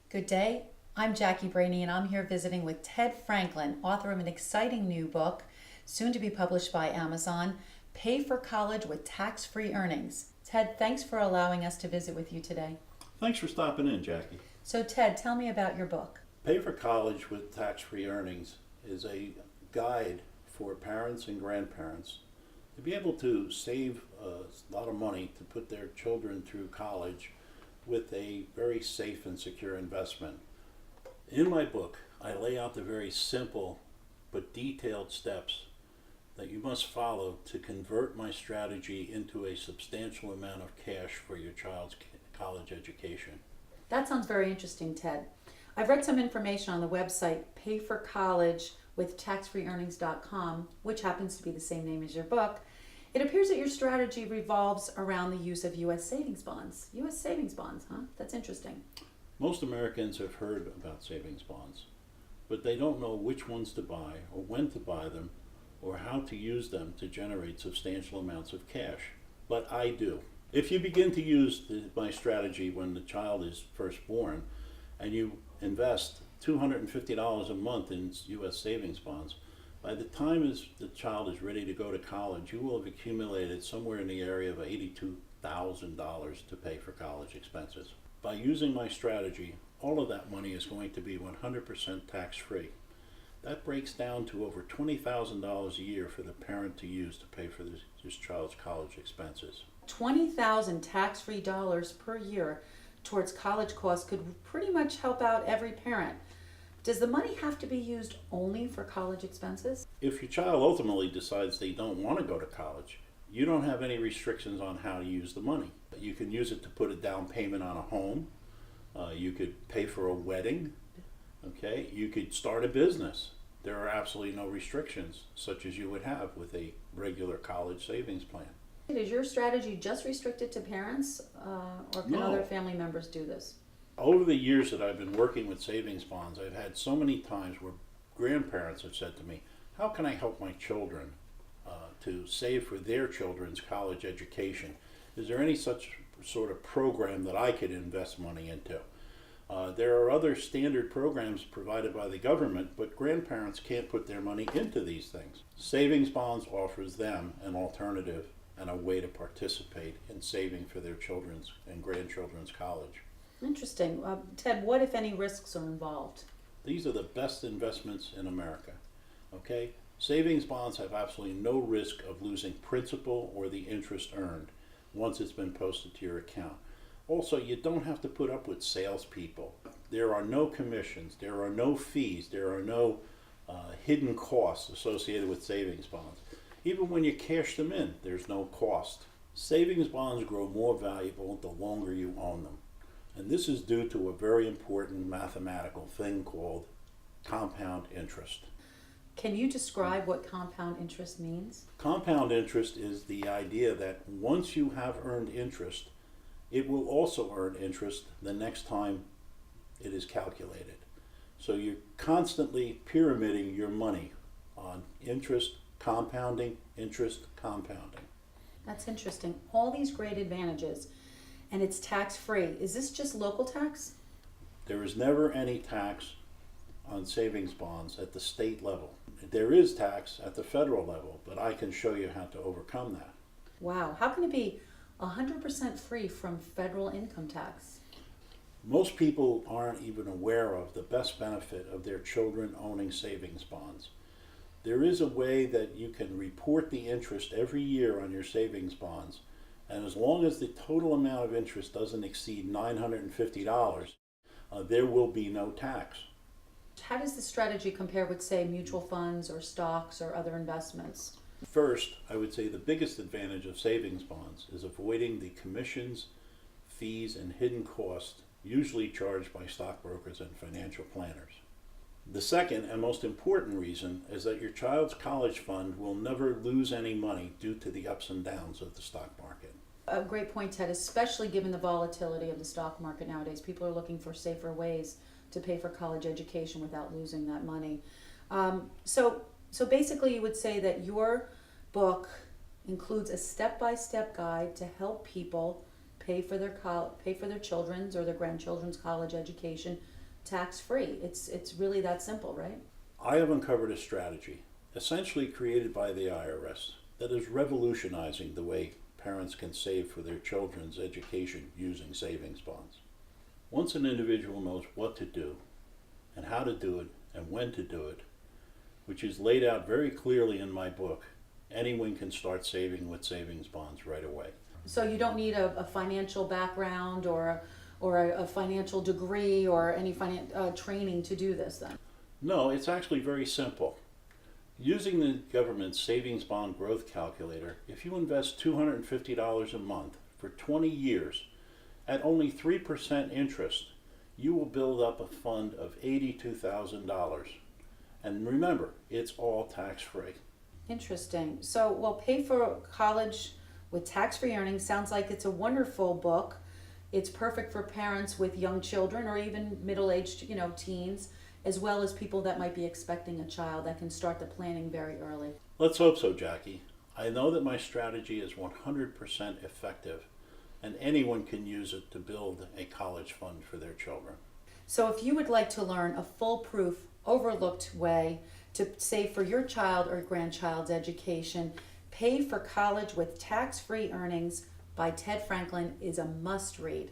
Good day. I'm Jackie Brahney, and I'm here visiting with Ted Franklin, author of an exciting new book, soon to be published by Amazon, Pay for College with Tax-Free Earnings. Ted, thanks for allowing us to visit with you today. Thanks for stopping in, Jackie. So, Ted, tell me about your book. Pay for College with Tax-Free Earnings is a guide for parents and grandparents to be able to save a lot of money to put their children through college with a very safe and secure investment. In my book, I lay out the very simple but detailed steps that you must follow to convert my strategy into a substantial amount of cash for your child's college education. That sounds very interesting, Ted. I've read some information on the website Pay for College with taxfreeearnings.com, which happens to be the same name as your book. It appears that your strategy revolves around the use of U.S. savings bonds. U.S. savings bonds, huh? That's interesting. Most Americans have heard about savings bonds, but they don't know which ones to buy or when to buy them or how to use them to generate substantial amounts of cash. But I do. If you begin to use my strategy when the child is first born and you invest $250 a month in U.S. savings bonds, by the time the child is ready to go to college, you will have accumulated somewhere in the area of $82,000 to pay for college expenses. By using my strategy, all of that money is going to be 100% tax-free. That breaks down to over $20,000 a year for the parent to use to pay for this child's college expenses. $20,000 tax-free dollars per year towards college costs could pretty much help out every parent. Does the money have to be used only for college expenses? If your child ultimately decides they don't want to go to college, you don't have any restrictions on how to use the money. You can use it to put a down payment on a home. You could pay for a wedding. Okay, you could start a business. There are absolutely no restrictions, such as you would have with a regular college savings plan. Is your strategy just restricted to parents, or can No. other family members do this? Over the years that I've been working with savings bonds, I've had so many times where grandparents have said to me, how can I help my children to save for their children's college education? Is there any such sort of program that I could invest money into? There are other standard programs provided by the government, but grandparents can't put their money into these things. Savings bonds offers them an alternative and a way to participate in saving for their children's and grandchildren's college. Interesting. Ted, what, if any, risks are involved? These are the best investments in America. Okay? Savings bonds have absolutely no risk of losing principal or the interest earned once it's been posted to your account. Also, you don't have to put up with salespeople. There are no commissions, there are no fees, there are no hidden costs associated with savings bonds. Even when you cash them in, there's no cost. Savings bonds grow more valuable the longer you own them. And this is due to a very important mathematical thing called compound interest. Can you describe what compound interest means? Compound interest is the idea that once you have earned interest, it will also earn interest the next time it is calculated. So you're constantly pyramiding your money on interest, compounding, interest, compounding. That's interesting. All these great advantages, and it's tax-free. Is this just local tax? There is never any tax on savings bonds at the state level. There is tax at the federal level, but I can show you how to overcome that. Wow. How can it be 100% free from federal income tax? Most people aren't even aware of the best benefit of their children owning savings bonds. There is a way that you can report the interest every year on your savings bonds, and as long as the total amount of interest doesn't exceed $950, there will be no tax. How does the strategy compare with, say, mutual funds or stocks or other investments? First, I would say the biggest advantage of savings bonds is avoiding the commissions, fees, and hidden costs usually charged by stockbrokers and financial planners. The second and most important reason is that your child's college fund will never lose any money due to the ups and downs of the stock market. A great point, Ted, especially given the volatility of the stock market nowadays. People are looking for safer ways to pay for college education without losing that money. So basically you would say that your book includes a step-by-step guide to help people pay for their children's or their grandchildren's college education tax-free. It's really that simple, right? I have uncovered a strategy, essentially created by the IRS, that is revolutionizing the way parents can save for their children's education using savings bonds. Once an individual knows what to do, and how to do it, and when to do it, which is laid out very clearly in my book, anyone can start saving with savings bonds right away. So you don't need a financial background or a financial degree or any training to do this then? No, it's actually very simple. Using the government's savings bond growth calculator, if you invest $250 a month for 20 years at only 3% interest, you will build up a fund of $82,000. And remember, it's all tax-free. Interesting. So, well, Pay for College with Tax-Free Earnings sounds like it's a wonderful book. It's perfect for parents with young children or even middle-aged, teens, as well as people that might be expecting a child that can start the planning very early. Let's hope so, Jackie. I know that my strategy is 100% effective, and anyone can use it to build a college fund for their children. So if you would like to learn a foolproof, overlooked way to save for your child or grandchild's education, Pay for College with Tax-Free Earnings by Ted Franklin is a must-read.